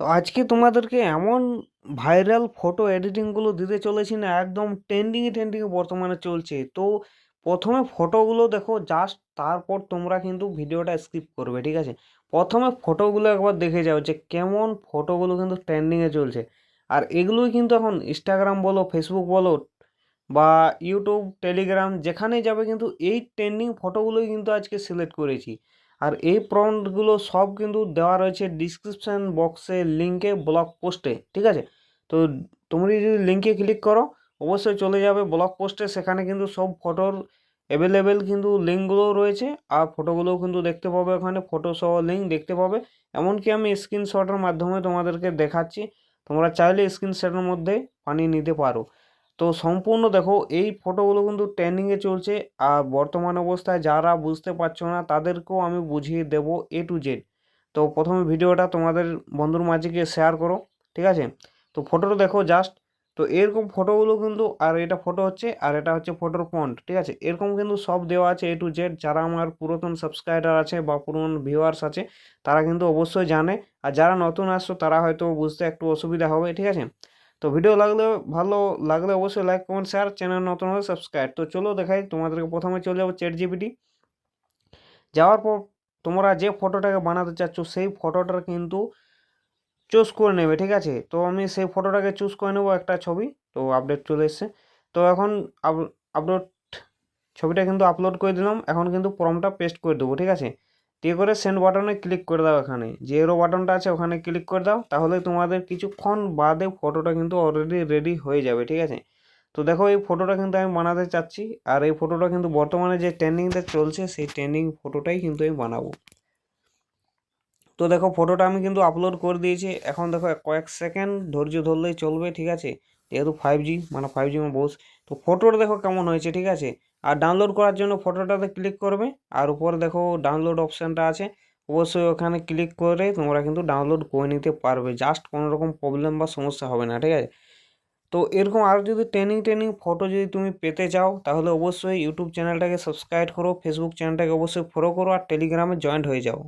তো আজকে তোমাদেরকে এমন ভাইরাল ফটো এডিটিংগুলো দিতে চলেছি না, একদম ট্রেন্ডিংয়ে বর্তমানে চলছে। তো প্রথমে ফটোগুলো দেখো জাস্ট, তারপর তোমরা কিন্তু ভিডিওটা স্কিপ করবে, ঠিক আছে? প্রথমে ফটোগুলো একবার দেখে যাও যে কেমন ফটোগুলো কিন্তু ট্রেন্ডিংয়ে চলছে। আর এগুলোই কিন্তু এখন ইনস্টাগ্রাম বলো, ফেসবুক বলো, বা ইউটিউব, টেলিগ্রাম, যেখানেই যাবে কিন্তু এই ট্রেন্ডিং ফটোগুলোই কিন্তু আজকে সিলেক্ট করেছি। আর এই প্রম্পটগুলো সব কিন্তু দেওয়া রয়েছে ডিসক্রিপশান বক্সে, লিঙ্কে, ব্লগ পোস্টে, ঠিক আছে? তো তুমি যদি লিঙ্কে ক্লিক করো, অবশ্যই চলে যাবে ব্লগ পোস্টে। সেখানে কিন্তু সব ফটোর অ্যাভেলেবেল কিন্তু লিঙ্কগুলোও রয়েছে, আর ফটোগুলোও কিন্তু দেখতে পাবে, ওখানে ফটো সহ লিঙ্ক দেখতে পাবে। এমনকি আমি স্ক্রিনশটের মাধ্যমে তোমাদেরকে দেখাচ্ছি, তোমরা চাইলে স্ক্রিনশটের মধ্যে বানিয়ে নিতে পারো। তো সম্পূর্ণ দেখো, এই ফটোগুলো কিন্তু ট্রেন্ডিংয়ে চলছে। আর বর্তমান অবস্থায় যারা বুঝতে পারছো না তাদেরকেও আমি বুঝিয়ে দেবো A to Z। তো প্রথমে ভিডিওটা তোমাদের বন্ধুর মাঝে গিয়ে শেয়ার করো, ঠিক আছে? তো ফটোটা দেখো জাস্ট। তো এরকম ফটোগুলো কিন্তু, আর এটা ফটো হচ্ছে, আর এটা হচ্ছে ফটোর ফন্ট, ঠিক আছে? এরকম কিন্তু সব দেওয়া আছে A to Z। যারা আমার পুরাতন সাবস্ক্রাইবার আছে বা পুরনো ভিউয়ার্স আছে, তারা কিন্তু অবশ্যই জানে। আর যারা নতুন আসছো তারা হয়তো বুঝতে একটু অসুবিধা হবে, ঠিক আছে? তো ভিডিও ভালো লাগলে অবশ্যই লাইক, কমেন্ট, শেয়ার, চ্যানেল নতুন হলে সাবস্ক্রাইব। তো চলো দেখাই তোমাদেরকে। প্রথমে চলে যাবো ChatGPT। যাওয়ার পর তোমরা যে ফটোটাকে বানাতে চাচ্ছ সেই ফটোটার কিন্তু চুজ করে নেবে, ঠিক আছে? তো আমি সেই ফটোটাকে চুজ করে নেবো, একটা ছবি। তো আপডেট চলে এসছে। তো এখন আপলোড, ছবিটা কিন্তু আপলোড করে দিলাম। এখন কিন্তু ফর্মটা পেস্ট করে দেবো, ঠিক আছে? দিয়ে করে সেন্ড বাটনে ক্লিক করে দাও। এখানে যে এরো বাটনটা আছে ওখানে ক্লিক করে দাও, তাহলে তোমাদের কিছুক্ষণ বাদে ফটোটা কিন্তু অলরেডি রেডি হয়ে যাবে, ঠিক আছে? তো দেখো, এই ফটোটা কিন্তু আমি বানাতে চাচ্ছি। আর এই ফটোটা কিন্তু বর্তমানে যে ট্রেন্ডিংটা চলছে সেই ট্রেন্ডিং ফটোটাই কিন্তু আমি বানাবো। তো দেখো, ফটোটা আমি কিন্তু আপলোড করে দিয়েছি। এখন দেখো কয়েক সেকেন্ড ধৈর্য ধরলেই চলবে, ঠিক আছে? যেহেতু 5G, মানে 5G বস। তো ফটোটা দেখো কেমন হয়েছে, ঠিক আছে? আর ডাউনলোড করার জন্য ফটোটাতে ক্লিক করবে, আর উপরে দেখো ডাউনলোড অপশানটা আছে। অবশ্যই ওখানে ক্লিক করে তোমরা কিন্তু ডাউনলোড করে নিতে পারবে। জাস্ট কোনো রকম প্রবলেম বা সমস্যা হবে না, ঠিক আছে? তো এরকম আরও যদি ট্রেনিং ফটো যদি তুমি পেতে চাও, তাহলে অবশ্যই ইউটিউব চ্যানেলটাকে সাবস্ক্রাইব করো, ফেসবুক চ্যানেলটাকে অবশ্যই ফলো করো, আর টেলিগ্রামে জয়েন্ট হয়ে যাও।